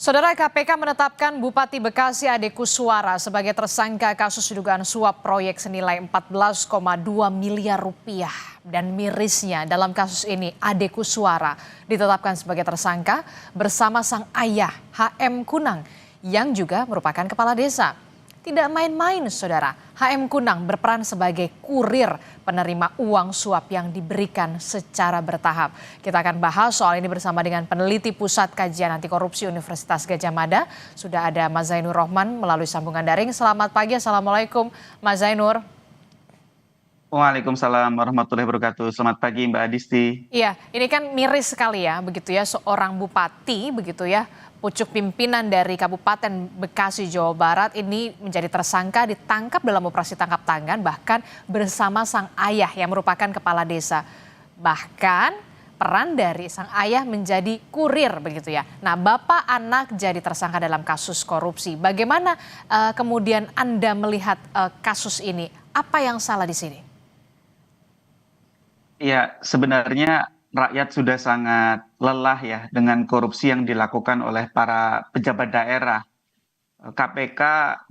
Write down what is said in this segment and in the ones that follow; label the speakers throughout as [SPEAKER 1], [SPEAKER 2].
[SPEAKER 1] Saudara, KPK menetapkan Bupati Bekasi Ade Kussuara sebagai tersangka kasus dugaan suap proyek senilai 14,2 miliar rupiah. Dan mirisnya dalam kasus ini Ade Kussuara ditetapkan sebagai tersangka bersama sang ayah HM Kunang yang juga merupakan kepala desa. Tidak main-main, saudara. HM Kunang berperan sebagai kurir penerima uang suap yang diberikan secara bertahap. Kita akan bahas soal ini bersama dengan peneliti Pusat Kajian Anti Korupsi Universitas Gadjah Mada. Sudah ada Mas Zainur Rohman melalui sambungan daring. Selamat pagi, Assalamualaikum Mas Zainur.
[SPEAKER 2] Waalaikumsalam warahmatullahi wabarakatuh. Selamat pagi Mbak Adisti.
[SPEAKER 1] Iya, ini kan miris sekali ya, begitu ya, seorang bupati, begitu ya, pucuk pimpinan dari Kabupaten Bekasi, Jawa Barat ini menjadi tersangka ditangkap dalam operasi tangkap tangan, bahkan bersama sang ayah yang merupakan kepala desa. Bahkan peran dari sang ayah menjadi kurir, begitu ya. Nah, bapak anak jadi tersangka dalam kasus korupsi. Bagaimana kemudian Anda melihat kasus ini? Apa yang salah di sini?
[SPEAKER 2] Ya, sebenarnya rakyat sudah sangat lelah ya dengan korupsi yang dilakukan oleh para pejabat daerah. KPK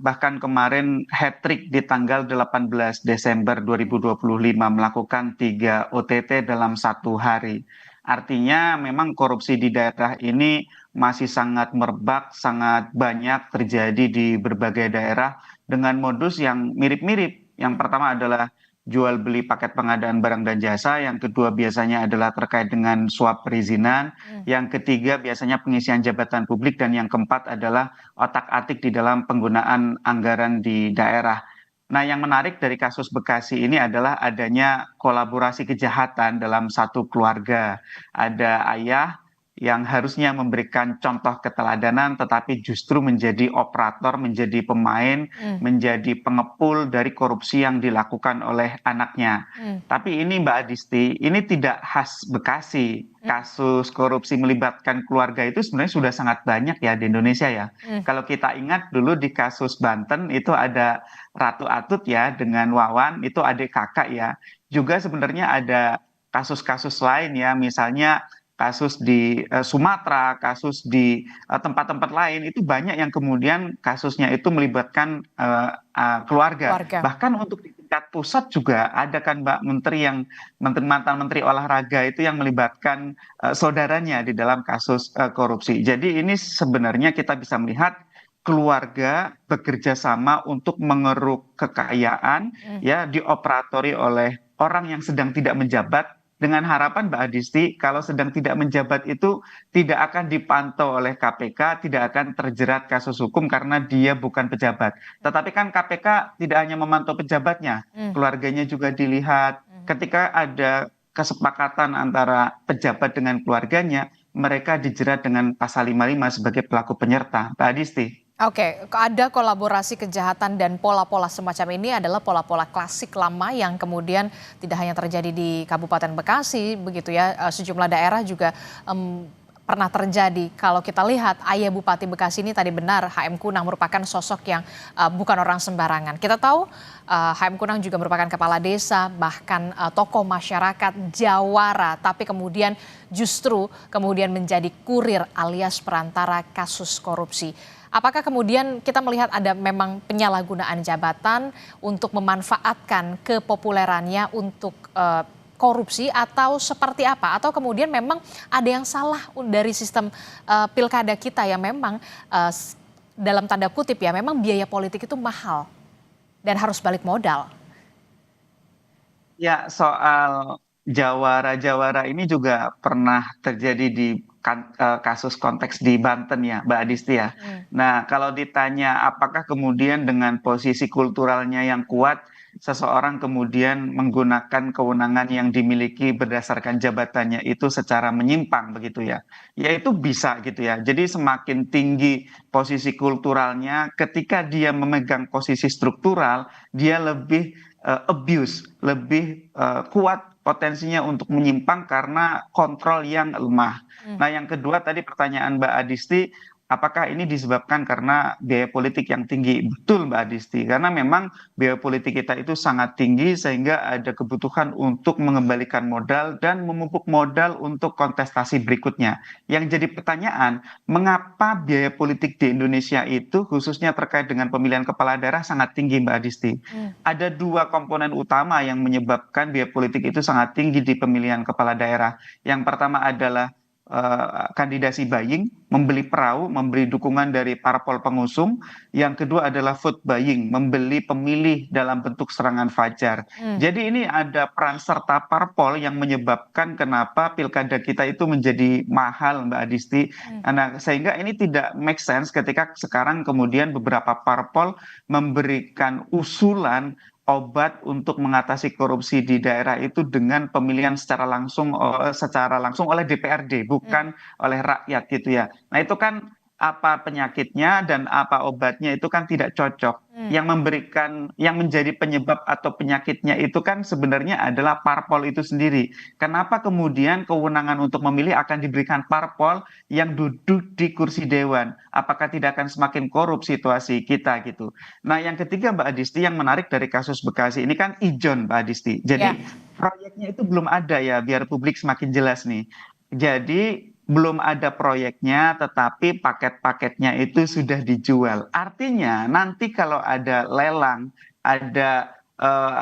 [SPEAKER 2] bahkan kemarin hat-trick di tanggal 18 Desember 2025 melakukan 3 OTT dalam satu hari. Artinya memang korupsi di daerah ini masih sangat merebak, sangat banyak terjadi di berbagai daerah dengan modus yang mirip-mirip. Yang pertama adalah jual beli paket pengadaan barang dan jasa, yang kedua biasanya adalah terkait dengan suap perizinan, yang ketiga biasanya pengisian jabatan publik, dan yang keempat adalah otak-atik di dalam penggunaan anggaran di daerah. Nah, yang menarik dari kasus Bekasi ini adalah adanya kolaborasi kejahatan dalam satu keluarga. Ada ayah yang harusnya memberikan contoh keteladanan, tetapi justru menjadi operator, menjadi pemain, menjadi pengepul dari korupsi yang dilakukan oleh anaknya. Tapi ini Mbak Adisti, ini tidak khas Bekasi. Kasus korupsi melibatkan keluarga itu sebenarnya sudah sangat banyak ya di Indonesia ya. Kalau kita ingat dulu di kasus Banten itu ada Ratu Atut ya dengan Wawan, itu adik kakak ya. Juga sebenarnya ada kasus-kasus lain ya, misalnya kasus di Sumatera, kasus di tempat-tempat lain, itu banyak yang kemudian kasusnya itu melibatkan keluarga.
[SPEAKER 1] Warga.
[SPEAKER 2] Bahkan untuk di tingkat pusat juga ada kan Mbak Menteri yang mantan Menteri Olahraga itu yang melibatkan saudaranya di dalam kasus korupsi. Jadi ini sebenarnya kita bisa melihat keluarga bekerja sama untuk mengeruk kekayaan ya dioperatori oleh orang yang sedang tidak menjabat, dengan harapan Mbak Adisti kalau sedang tidak menjabat itu tidak akan dipantau oleh KPK, tidak akan terjerat kasus hukum karena dia bukan pejabat. Tetapi kan KPK tidak hanya memantau pejabatnya, keluarganya juga dilihat. Ketika ada kesepakatan antara pejabat dengan keluarganya, mereka dijerat dengan pasal 55 sebagai pelaku penyerta. Mbak Adisti.
[SPEAKER 1] Oke, ada kolaborasi kejahatan dan pola-pola semacam ini adalah pola-pola klasik lama yang kemudian tidak hanya terjadi di Kabupaten Bekasi, begitu ya, sejumlah daerah juga pernah terjadi. Kalau kita lihat ayah Bupati Bekasi ini tadi benar, HM Kunang merupakan sosok yang bukan orang sembarangan. Kita tahu HM Kunang juga merupakan kepala desa, bahkan tokoh masyarakat jawara, tapi kemudian justru kemudian menjadi kurir alias perantara kasus korupsi. Apakah kemudian kita melihat ada memang penyalahgunaan jabatan untuk memanfaatkan kepopulerannya untuk korupsi atau seperti apa? Atau kemudian memang ada yang salah dari sistem pilkada kita yang memang dalam tanda kutip ya memang biaya politik itu mahal dan harus balik modal?
[SPEAKER 2] Ya, soal jawara-jawara ini juga pernah terjadi di kasus konteks di Banten ya, Mbak Adisti ya. Nah, kalau ditanya apakah kemudian dengan posisi kulturalnya yang kuat, seseorang kemudian menggunakan kewenangan yang dimiliki berdasarkan jabatannya itu secara menyimpang begitu ya. Ya itu bisa gitu ya. Jadi semakin tinggi posisi kulturalnya, ketika dia memegang posisi struktural, dia lebih abuse, lebih kuat potensinya untuk menyimpang karena kontrol yang lemah. Nah, yang kedua tadi pertanyaan Mbak Adisti, Apakah ini disebabkan karena biaya politik yang tinggi? Betul, Mbak Adisti, karena memang biaya politik kita itu sangat tinggi sehingga ada kebutuhan untuk mengembalikan modal dan memupuk modal untuk kontestasi berikutnya. Yang jadi pertanyaan, mengapa biaya politik di Indonesia itu khususnya terkait dengan pemilihan kepala daerah sangat tinggi, Mbak Adisti?
[SPEAKER 1] Hmm.
[SPEAKER 2] Ada dua komponen utama yang menyebabkan biaya politik itu sangat tinggi di pemilihan kepala daerah. Yang pertama adalah kandidasi buying, membeli perahu, membeli dukungan dari parpol pengusung. Yang kedua adalah vote buying, membeli pemilih dalam bentuk serangan fajar.
[SPEAKER 1] Hmm.
[SPEAKER 2] Jadi ini ada peran serta parpol yang menyebabkan kenapa pilkada kita itu menjadi mahal, Mbak Adisti.
[SPEAKER 1] Hmm.
[SPEAKER 2] Nah, sehingga ini tidak make sense ketika sekarang kemudian beberapa parpol memberikan usulan obat untuk mengatasi korupsi di daerah itu dengan pemilihan secara langsung oleh DPRD, bukan oleh rakyat gitu ya. Nah, itu kan apa penyakitnya dan apa obatnya itu kan tidak cocok.
[SPEAKER 1] Hmm.
[SPEAKER 2] Yang menjadi penyebab atau penyakitnya itu kan sebenarnya adalah parpol itu sendiri. Kenapa kemudian kewenangan untuk memilih akan diberikan parpol yang duduk di kursi dewan? Apakah tidak akan semakin korup situasi kita gitu? Nah, yang ketiga Mbak Adisti yang menarik dari kasus Bekasi ini kan ijon Mbak Adisti.
[SPEAKER 1] Ya.
[SPEAKER 2] Jadi proyeknya itu belum ada ya, biar publik semakin jelas nih. Jadi belum ada proyeknya, tetapi paket-paketnya itu sudah dijual. Artinya nanti kalau ada lelang, ada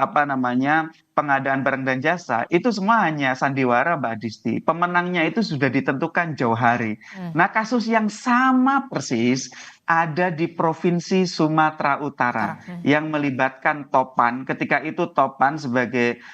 [SPEAKER 2] apa namanya pengadaan barang dan jasa, itu semua hanya sandiwara Mbak Adisti. Pemenangnya itu sudah ditentukan jauh hari.
[SPEAKER 1] Hmm.
[SPEAKER 2] Nah, kasus yang sama persis ada di Provinsi Sumatera Utara
[SPEAKER 1] Hmm.
[SPEAKER 2] yang melibatkan Topan. Ketika itu Topan sebagai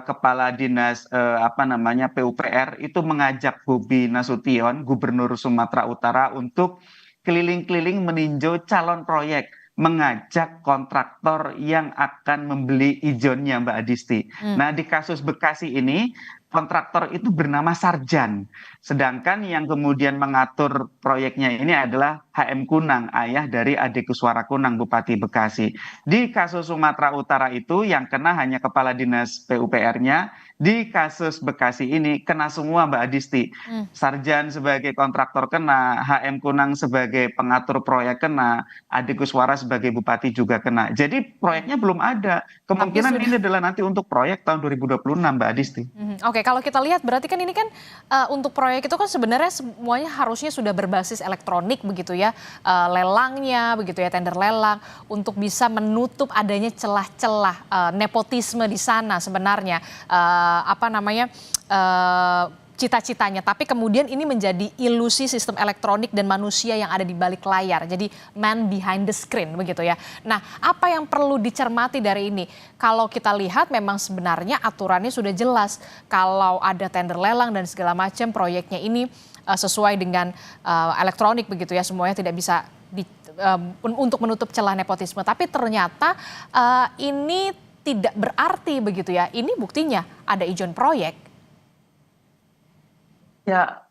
[SPEAKER 2] Kepala Dinas apa namanya PUPR itu mengajak Bobi Nasution, Gubernur Sumatera Utara untuk keliling-keliling meninjau calon proyek, mengajak kontraktor yang akan membeli ijonnya Mbak Adisti.
[SPEAKER 1] Hmm.
[SPEAKER 2] Nah, di kasus Bekasi ini kontraktor itu bernama Sarjan. Sedangkan yang kemudian mengatur proyeknya ini adalah HM Kunang, ayah dari Ade Kuswara Kunang, Bupati Bekasi. Di kasus Sumatera Utara itu yang kena hanya kepala dinas PUPR-nya. Di kasus Bekasi ini kena semua Mbak Adisti.
[SPEAKER 1] Hmm.
[SPEAKER 2] Sarjan sebagai kontraktor kena, HM Kunang sebagai pengatur proyek kena, Ade Kuswara sebagai bupati juga kena. Jadi proyeknya belum ada.
[SPEAKER 1] Tapi
[SPEAKER 2] Kemungkinan
[SPEAKER 1] sudah.
[SPEAKER 2] ini adalah nanti untuk proyek tahun 2026 Mbak Adisti.
[SPEAKER 1] Oke, kalau kita lihat berarti kan ini kan untuk proyek itu kan sebenarnya semuanya harusnya sudah berbasis elektronik begitu ya, lelangnya begitu ya, tender lelang untuk bisa menutup adanya celah-celah nepotisme di sana sebenarnya, apa namanya, cita-citanya. Tapi kemudian ini menjadi ilusi sistem elektronik dan manusia yang ada di balik layar. Jadi man behind the screen begitu ya. Nah, apa yang perlu dicermati dari ini? Kalau kita lihat memang sebenarnya aturannya sudah jelas. Kalau ada tender lelang dan segala macam proyeknya ini sesuai dengan elektronik begitu ya. Semuanya tidak bisa untuk menutup celah nepotisme. Tapi ternyata ini tidak berarti begitu ya. Ini buktinya ada ijon proyek.
[SPEAKER 2] Ya,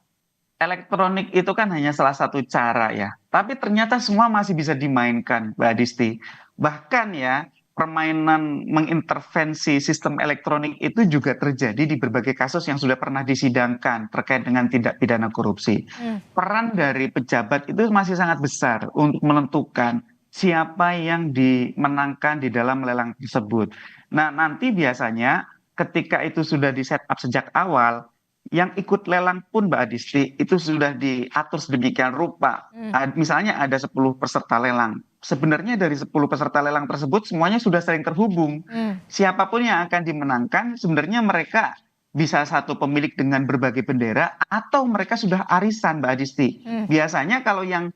[SPEAKER 2] elektronik itu kan hanya salah satu cara ya. Tapi ternyata semua masih bisa dimainkan, Mbak Adisti. Bahkan ya, permainan mengintervensi sistem elektronik itu juga terjadi di berbagai kasus yang sudah pernah disidangkan terkait dengan tindak pidana korupsi. Peran dari pejabat itu masih sangat besar untuk menentukan siapa yang dimenangkan di dalam lelang tersebut. Nah, nanti biasanya ketika itu sudah di set up sejak awal, yang ikut lelang pun Mbak Adisti itu sudah diatur sedemikian rupa. Misalnya ada 10 peserta lelang. Sebenarnya dari 10 peserta lelang tersebut semuanya sudah sering terhubung. Siapapun yang akan dimenangkan sebenarnya mereka bisa satu pemilik dengan berbagai bendera atau mereka sudah arisan Mbak Adisti. Biasanya kalau yang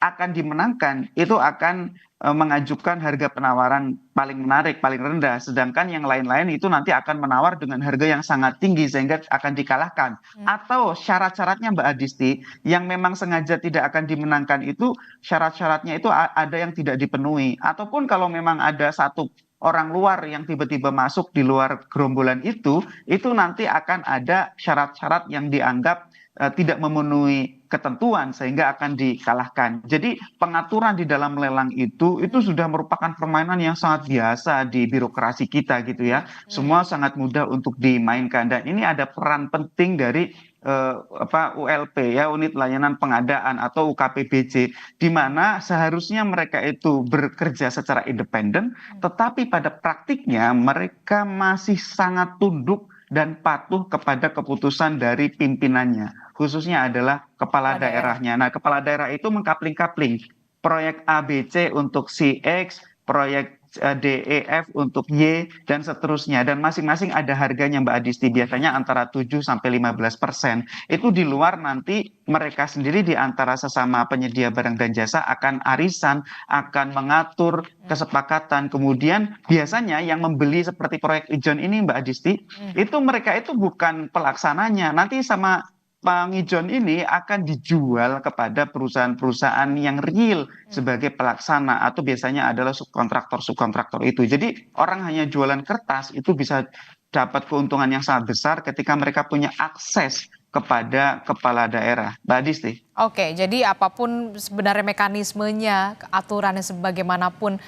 [SPEAKER 2] akan dimenangkan itu akan mengajukan harga penawaran paling menarik, paling rendah. Sedangkan yang lain-lain itu nanti akan menawar dengan harga yang sangat tinggi sehingga akan dikalahkan. Atau syarat-syaratnya Mbak Adisti yang memang sengaja tidak akan dimenangkan itu syarat-syaratnya itu ada yang tidak dipenuhi. Ataupun kalau memang ada satu orang luar yang tiba-tiba masuk di luar gerombolan itu nanti akan ada syarat-syarat yang dianggap tidak memenuhi ketentuan sehingga akan dikalahkan. Jadi pengaturan di dalam lelang itu sudah merupakan permainan yang sangat biasa di birokrasi kita gitu ya. Semua sangat mudah untuk dimainkan dan ini ada peran penting dari ULP ya, unit layanan pengadaan atau UKPBJ, di mana seharusnya mereka itu bekerja secara independen, tetapi pada praktiknya mereka masih sangat tunduk dan patuh kepada keputusan dari pimpinannya, khususnya adalah kepala
[SPEAKER 1] Kepala daerah.
[SPEAKER 2] daerahnya. Nah, kepala daerah itu mengkapling-kapling proyek ABC untuk si X, proyek DEF untuk Y, dan seterusnya. Dan masing-masing ada harganya Mbak Adisti, biasanya antara 7 sampai 15%. Itu di luar nanti mereka sendiri di antara sesama penyedia barang dan jasa akan arisan, akan mengatur kesepakatan. Kemudian biasanya yang membeli seperti proyek ijon ini Mbak Adisti, itu mereka itu bukan pelaksananya. Nanti sama pengijon ini akan dijual kepada perusahaan-perusahaan yang real sebagai pelaksana atau biasanya adalah subkontraktor-subkontraktor itu. Jadi orang hanya jualan kertas itu bisa dapat keuntungan yang sangat besar ketika mereka punya akses kepada kepala daerah. Mbak Adisti.
[SPEAKER 1] Oke, jadi apapun sebenarnya mekanismenya, aturannya sebagaimanapun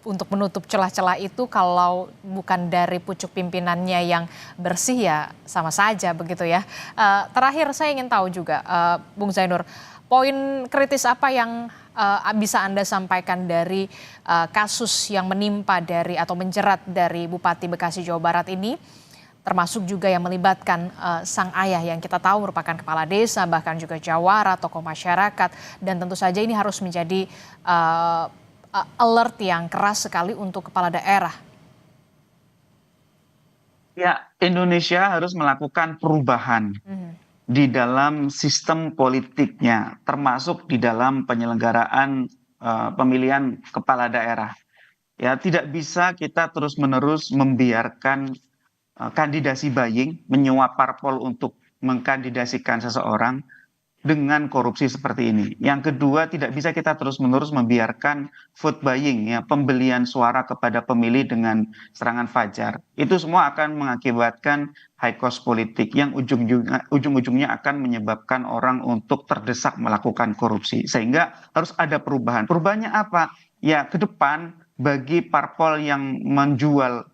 [SPEAKER 1] untuk menutup celah-celah itu kalau bukan dari pucuk pimpinannya yang bersih ya sama saja begitu ya. Terakhir saya ingin tahu juga, Bung Zainur, poin kritis apa yang bisa Anda sampaikan dari kasus yang menimpa dari atau menjerat dari Bupati Bekasi Jawa Barat ini? Termasuk juga yang melibatkan sang ayah yang kita tahu merupakan kepala desa, bahkan juga jawara, tokoh masyarakat, dan tentu saja ini harus menjadi alert yang keras sekali untuk kepala daerah.
[SPEAKER 2] Ya, Indonesia harus melakukan perubahan di dalam sistem politiknya, termasuk di dalam penyelenggaraan pemilihan kepala daerah. Ya, tidak bisa kita terus-menerus membiarkan kandidasi buying, menyuap parpol untuk mengkandidasikan seseorang dengan korupsi seperti ini. Yang kedua, tidak bisa kita terus-menerus membiarkan vote buying, ya, pembelian suara kepada pemilih dengan serangan fajar. Itu semua akan mengakibatkan high cost politik yang ujung-ujungnya akan menyebabkan orang untuk terdesak melakukan korupsi. Sehingga harus ada perubahan. Perubahannya apa? Ya, ke depan bagi parpol yang menjual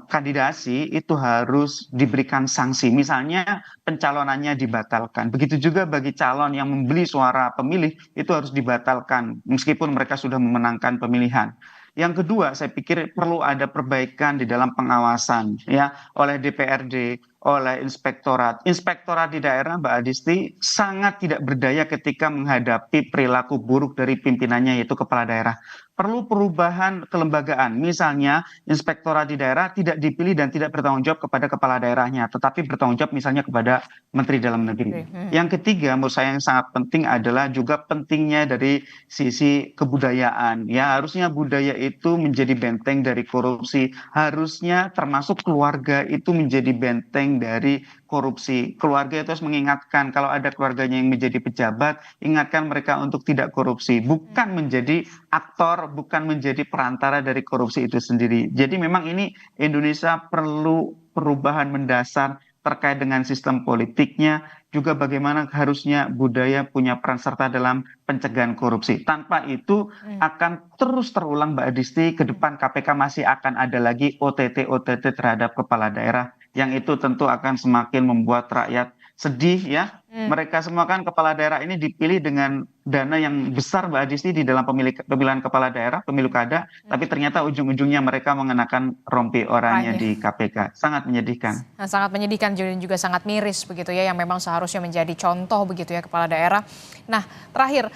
[SPEAKER 2] kandidasi itu harus diberikan sanksi. Misalnya pencalonannya dibatalkan. Begitu juga bagi calon yang membeli suara pemilih itu harus dibatalkan meskipun mereka sudah memenangkan pemilihan. Yang kedua, saya pikir perlu ada perbaikan di dalam pengawasan ya oleh DPRD, oleh inspektorat. Inspektorat di daerah Mbak Adisti sangat tidak berdaya ketika menghadapi perilaku buruk dari pimpinannya yaitu kepala daerah. Perlu perubahan kelembagaan. Misalnya, inspektorat di daerah tidak dipilih dan tidak bertanggung jawab kepada kepala daerahnya, tetapi bertanggung jawab misalnya kepada Menteri Dalam Negeri. Yang ketiga, menurut saya yang sangat penting adalah juga pentingnya dari sisi kebudayaan. Ya, harusnya budaya itu menjadi benteng dari korupsi. Harusnya termasuk keluarga itu menjadi benteng dari korupsi. Keluarga itu harus mengingatkan kalau ada keluarganya yang menjadi pejabat, ingatkan mereka untuk tidak korupsi, bukan menjadi aktor, bukan menjadi perantara dari korupsi itu sendiri. Jadi memang ini Indonesia perlu perubahan mendasar terkait dengan sistem politiknya, juga bagaimana harusnya budaya punya peran serta dalam pencegahan korupsi. Tanpa itu akan terus terulang Mbak Adisti, ke depan KPK masih akan ada lagi OTT terhadap kepala daerah, yang itu tentu akan semakin membuat rakyat sedih ya. Mereka semua kan kepala daerah ini dipilih dengan dana yang besar Mbak Adisti di dalam pemilihan kepala daerah, pemilu kada, tapi ternyata ujung-ujungnya mereka mengenakan rompi oranye di KPK. Sangat menyedihkan.
[SPEAKER 1] Nah, sangat menyedihkan dan juga sangat miris begitu ya, yang memang seharusnya menjadi contoh begitu ya kepala daerah. Nah, terakhir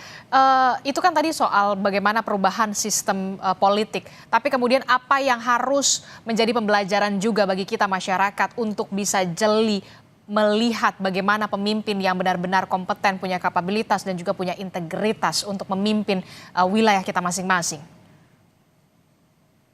[SPEAKER 1] itu kan tadi soal bagaimana perubahan sistem politik. Tapi kemudian apa yang harus menjadi pembelajaran juga bagi kita masyarakat untuk bisa jeli melihat bagaimana pemimpin yang benar-benar kompeten, punya kapabilitas dan juga punya integritas untuk memimpin wilayah kita masing-masing.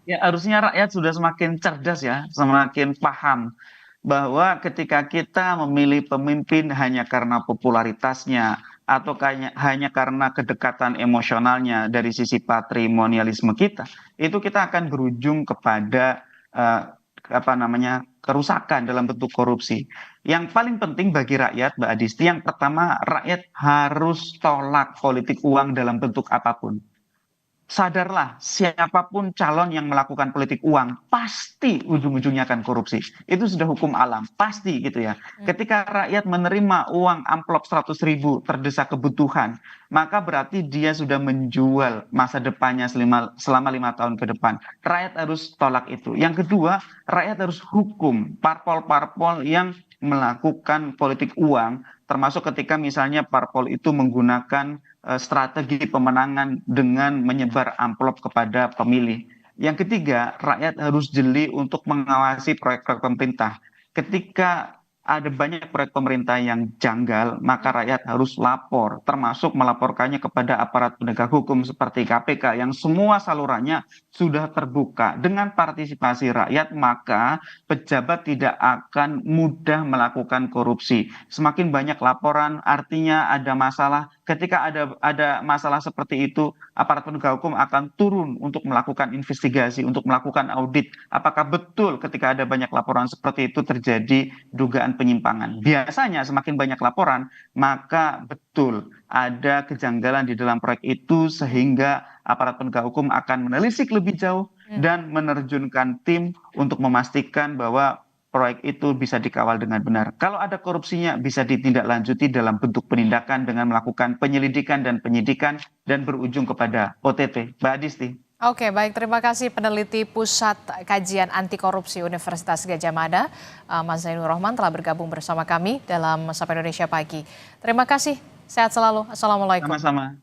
[SPEAKER 2] Ya, harusnya rakyat sudah semakin cerdas ya, semakin paham bahwa ketika kita memilih pemimpin hanya karena popularitasnya atau hanya karena kedekatan emosionalnya dari sisi patrimonialisme kita, itu kita akan berujung kepada kerusakan dalam bentuk korupsi. Yang paling penting bagi rakyat, Mbak Adisti, yang pertama rakyat harus tolak politik uang dalam bentuk apapun. sadarlah siapapun calon yang melakukan politik uang pasti ujung-ujungnya akan korupsi. Itu sudah hukum alam, pasti gitu ya. Ketika rakyat menerima uang amplop 100.000 terdesak kebutuhan, maka berarti dia sudah menjual masa depannya selama 5 tahun ke depan. Rakyat harus tolak itu. Yang kedua, rakyat harus hukum parpol-parpol yang melakukan politik uang, termasuk ketika misalnya parpol itu menggunakan strategi pemenangan dengan menyebar amplop kepada pemilih. Yang ketiga, rakyat harus jeli untuk mengawasi proyek-proyek pemerintah. Ketika ada banyak proyek pemerintah yang janggal, maka rakyat harus lapor, termasuk melaporkannya kepada aparat penegak hukum seperti KPK yang semua salurannya sudah terbuka. Dengan partisipasi rakyat, maka pejabat tidak akan mudah melakukan korupsi. Semakin banyak laporan, artinya ada masalah. Ketika ada masalah seperti itu, aparat penegak hukum akan turun untuk melakukan investigasi, untuk melakukan audit. Apakah betul ketika ada banyak laporan seperti itu terjadi dugaan penyimpangan? Biasanya semakin banyak laporan, maka betul ada kejanggalan di dalam proyek itu sehingga aparat penegak hukum akan menelisik lebih jauh dan menerjunkan tim untuk memastikan bahwa proyek itu bisa dikawal dengan benar. Kalau ada korupsinya bisa ditindaklanjuti dalam bentuk penindakan dengan melakukan penyelidikan dan penyidikan dan berujung kepada OTT. Mbak Adisti.
[SPEAKER 1] Oke, baik. Terima kasih peneliti Pusat Kajian Anti Korupsi Universitas Gadjah Mada, Mas Zainur Rohman telah bergabung bersama kami dalam Sapa Indonesia Pagi. Terima kasih. Sehat selalu. Assalamualaikum.
[SPEAKER 2] Sama-sama.